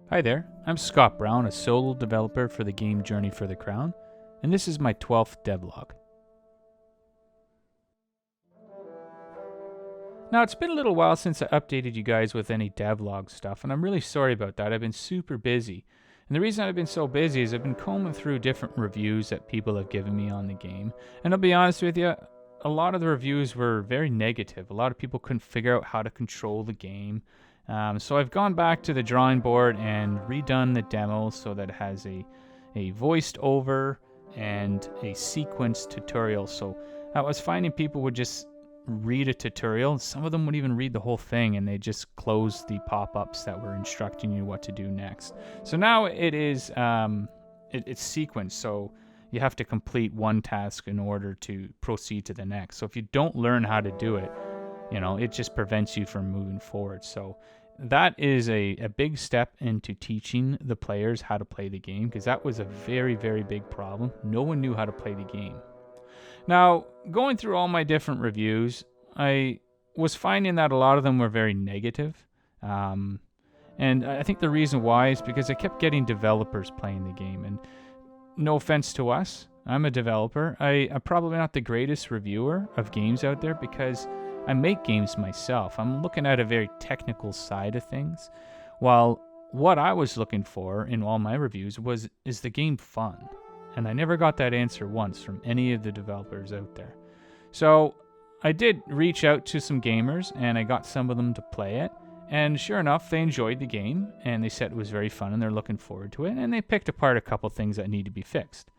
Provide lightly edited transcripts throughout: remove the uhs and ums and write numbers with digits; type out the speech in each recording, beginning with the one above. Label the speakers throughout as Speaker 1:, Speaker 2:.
Speaker 1: Hi there, I'm Scott Brown, a solo developer for the game Journey for the Crown, and this is my 12th devlog. Now, it's been a little while since I updated you guys with any devlog stuff, and I'm really sorry about that. I've been super busy. And the reason I've been so busy is I've been combing through different reviews that people have given me on the game. And I'll be honest with you, a lot of the reviews were very negative. A lot of people couldn't figure out how to control the game. So I've gone back to the drawing board and redone the demo so that it has a voiced over and a sequence tutorial. So I was finding people would just read a tutorial. Some of them would even read the whole thing and they just close the pop-ups that were instructing you what to do next. So now it is it's sequenced. So you have to complete one task in order to proceed to the next. So if you don't learn how to do it, it just prevents you from moving forward. So that is a big step into teaching the players how to play the game, because that was a very, very big problem. No one knew how to play the game. Now, going through all my different reviews, I was finding that a lot of them were very negative. And I think the reason why is because I kept getting developers playing the game. And no offense to us, I'm a developer. I'm probably not the greatest reviewer of games out there because I make games myself. I'm looking at a very technical side of things, while what I was looking for in all my reviews is the game fun? And I never got that answer once from any of the developers out there. So I did reach out to some gamers and I got some of them to play it. And sure enough, they enjoyed the game and they said it was very fun and they're looking forward to it. And they picked apart a couple things that need to be fixed.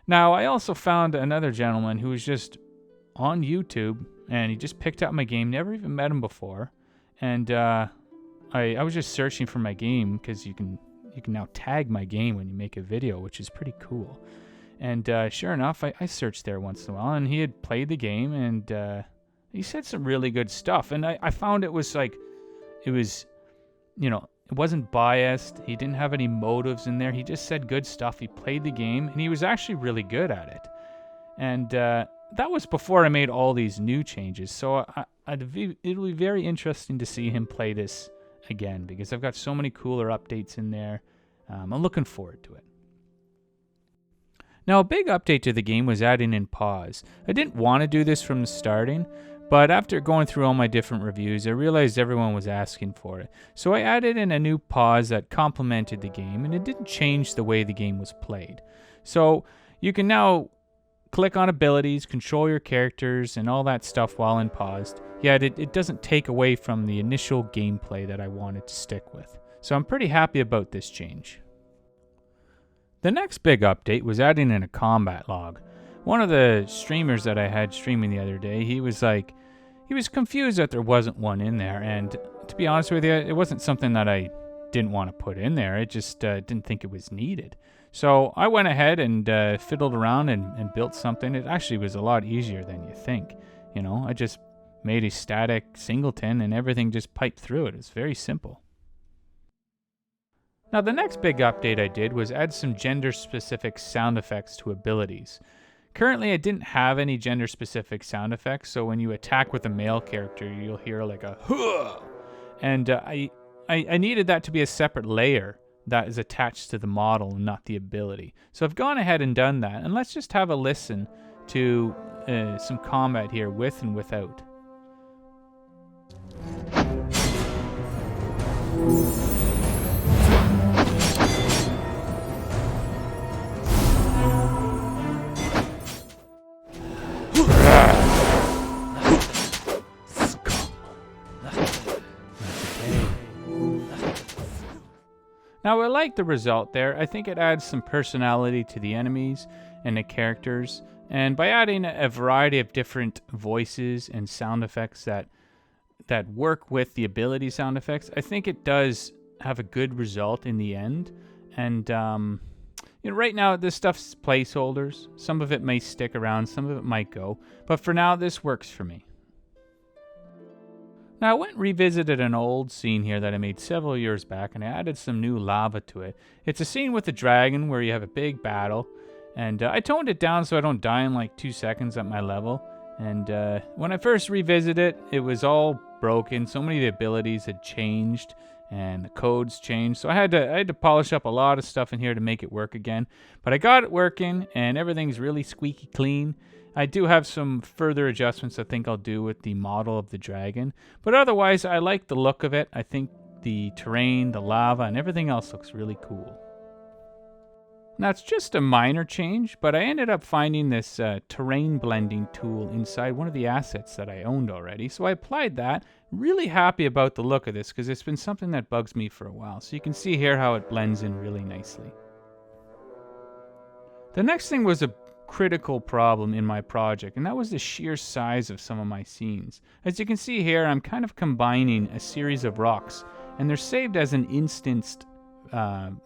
Speaker 1: Now, I also found another gentleman who was just on YouTube, and he just picked up my game, never even met him before. And I was just searching for my game, because you can now tag my game when you make a video, which is pretty cool. And sure enough, I searched there once in a while, and he had played the game, and he said some really good stuff. And I found it wasn't biased. He didn't have any motives in there. He just said good stuff. He played the game, and he was actually really good at it. And that was before I made all these new changes. So it'll be very interesting to see him play this again, because I've got so many cooler updates in there. I'm looking forward to it. Now, a big update to the game was adding in pause. I didn't want to do this from the starting, but after going through all my different reviews, I realized everyone was asking for it. So I added in a new pause that complemented the game, and it didn't change the way the game was played. So you can now click on abilities, control your characters, and all that stuff while in paused. Yet it doesn't take away from the initial gameplay that I wanted to stick with. So I'm pretty happy about this change. The next big update was adding in a combat log. One of the streamers that I had streaming the other day, he was confused that there wasn't one in there. And to be honest with you, it wasn't something that I didn't want to put in there. I just didn't think it was needed. So I went ahead and fiddled around and built something. It actually was a lot easier than you think. I just made a static singleton and everything just piped through it. It's very simple. Now, the next big update I did was add some gender-specific sound effects to abilities. Currently, I didn't have any gender-specific sound effects, so when you attack with a male character, you'll hear like a "huh!" And I needed that to be a separate layer that is attached to the model and not the ability. So I've gone ahead and done that, and let's just have a listen to some combat here with and without. Now, I like the result there. I think it adds some personality to the enemies and the characters. And by adding a variety of different voices and sound effects that work with the ability sound effects, I think it does have a good result in the end. And right now, this stuff's placeholders. Some of it may stick around, some of it might go. But for now, this works for me. Now, I went and revisited an old scene here that I made several years back, and I added some new lava to it. It's a scene with a dragon where you have a big battle, and I toned it down so I don't die in like 2 seconds at my level. And when I first revisited it, it was all broken. So many of the abilities had changed, and the codes changed. So I had to polish up a lot of stuff in here to make it work again. But I got it working, and everything's really squeaky clean. I do have some further adjustments I think I'll do with the model of the dragon. But otherwise, I like the look of it. I think the terrain, the lava, and everything else looks really cool. Now, it's just a minor change, but I ended up finding this terrain blending tool inside one of the assets that I owned already. So I applied that. Really happy about the look of this because it's been something that bugs me for a while. So you can see here how it blends in really nicely. The next thing was a critical problem in my project, and that was the sheer size of some of my scenes. As you can see here, I'm kind of combining a series of rocks, and they're saved as an instanced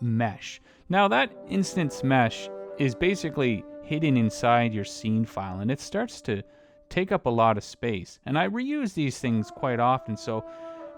Speaker 1: mesh. Now that instance mesh is basically hidden inside your scene file, and it starts to take up a lot of space. And I reuse these things quite often, so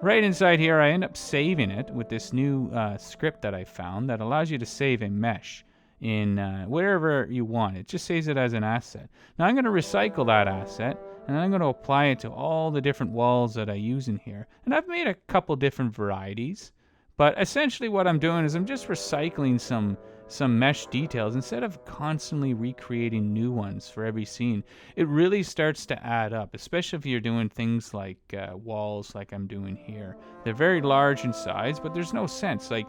Speaker 1: right inside here I end up saving it with this new script that I found that allows you to save a mesh in wherever you want. It just saves it as an asset. Now I'm going to recycle that asset, and I'm going to apply it to all the different walls that I use in here. And I've made a couple different varieties. But essentially what I'm doing is I'm just recycling some mesh details instead of constantly recreating new ones for every scene. It really starts to add up, especially if you're doing things like walls like I'm doing here. They're very large in size, but there's no sense. Like,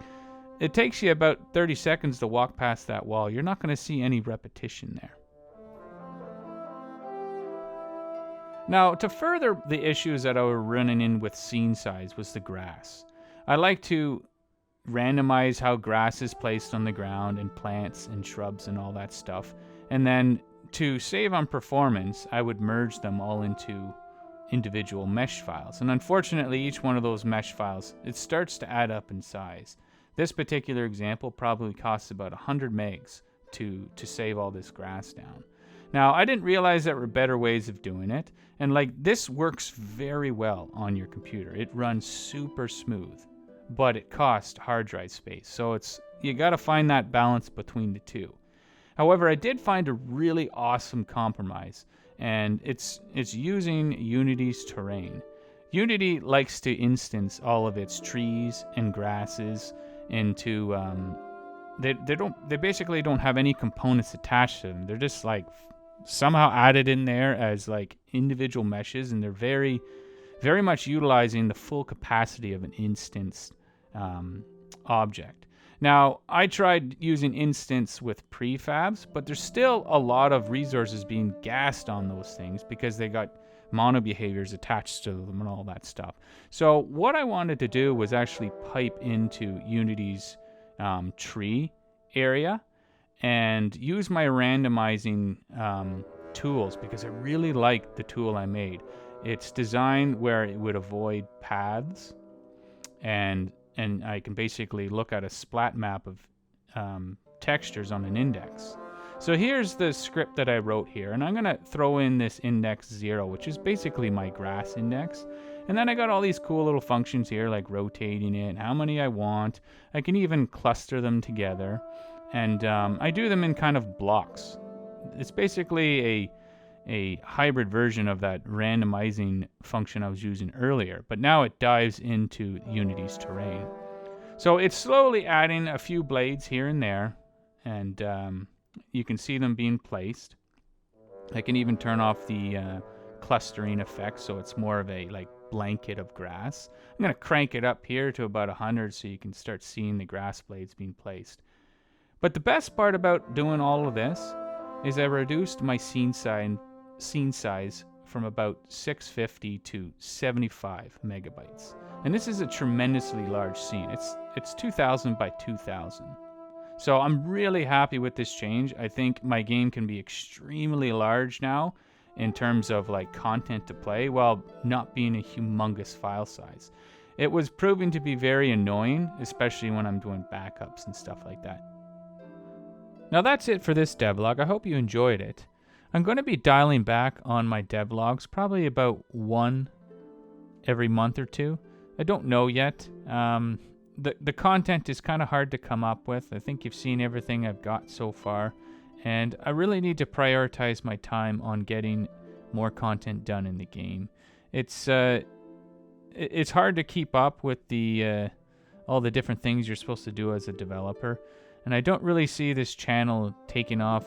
Speaker 1: it takes you about 30 seconds to walk past that wall. You're not going to see any repetition there. Now, to further the issues that I was running in with scene size was the grass. I like to randomize how grass is placed on the ground and plants and shrubs and all that stuff. And then to save on performance, I would merge them all into individual mesh files. And unfortunately, each one of those mesh files, it starts to add up in size. This particular example probably costs about 100 megs to save all this grass down. Now, I didn't realize there were better ways of doing it. And like, this works very well on your computer. It runs super smooth, but it costs hard drive space. So you got to find that balance between the two. However, I did find a really awesome compromise, and it's using Unity's terrain. Unity likes to instance all of its trees and grasses into they basically don't have any components attached to them. They're just like somehow added in there as like individual meshes, and they're very, very much utilizing the full capacity of an instance object. Now, I tried using instance with prefabs, but there's still a lot of resources being gassed on those things because they got mono behaviors attached to them and all that stuff. So what I wanted to do was actually pipe into Unity's tree area and use my randomizing tools, because I really like the tool I made. It's designed where it would avoid paths, and I can basically look at a splat map of textures on an index. So here's the script that I wrote here, and I'm going to throw in this index 0, which is basically my grass index. And then I got all these cool little functions here, like rotating it, how many I want. I can even cluster them together, and I do them in kind of blocks. It's basically a hybrid version of that randomizing function I was using earlier, but now it dives into Unity's terrain. So it's slowly adding a few blades here and there, and you can see them being placed. I can even turn off the clustering effect, so it's more of a like blanket of grass. I'm going to crank it up here to about 100 so you can start seeing the grass blades being placed. But the best part about doing all of this is I reduced my scene size from about 650 to 75 megabytes. And this is a tremendously large scene. It's 2000 by 2000. So I'm really happy with this change. I think my game can be extremely large now in terms of like content to play while not being a humongous file size. It was proving to be very annoying, especially when I'm doing backups and stuff like that. Now that's it for this devlog. I hope you enjoyed it. I'm going to be dialing back on my devlogs, probably about one every month or two. I don't know yet. The content is kind of hard to come up with. I think you've seen everything I've got so far, and I really need to prioritize my time on getting more content done in the game. It's hard to keep up with the all the different things you're supposed to do as a developer. And I don't really see this channel taking off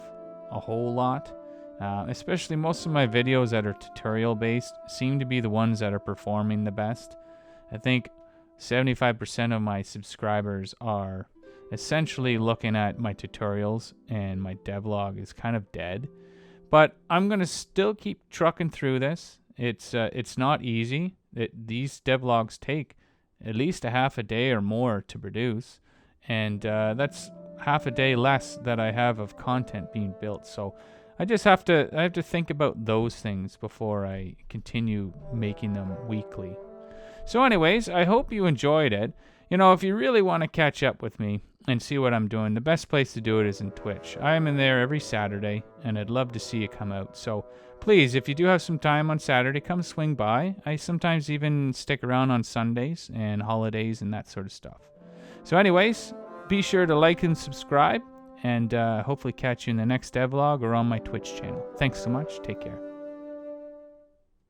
Speaker 1: a whole lot. Especially most of my videos that are tutorial based seem to be the ones that are performing the best. I think 75% of my subscribers are essentially looking at my tutorials, and my devlog is kind of dead. But I'm going to still keep trucking through this. It's not easy. These devlogs take at least a half a day or more to produce, and that's half a day less that I have of content being built. So I have to think about those things before I continue making them weekly. So anyways, I hope you enjoyed it. If you really want to catch up with me and see what I'm doing, the best place to do it is in Twitch. I am in there every Saturday, and I'd love to see you come out. So please, if you do have some time on Saturday, come swing by. I sometimes even stick around on Sundays and holidays and that sort of stuff. So anyways, be sure to like and subscribe, and hopefully catch you in the next devlog or on my Twitch channel. Thanks so much. Take care.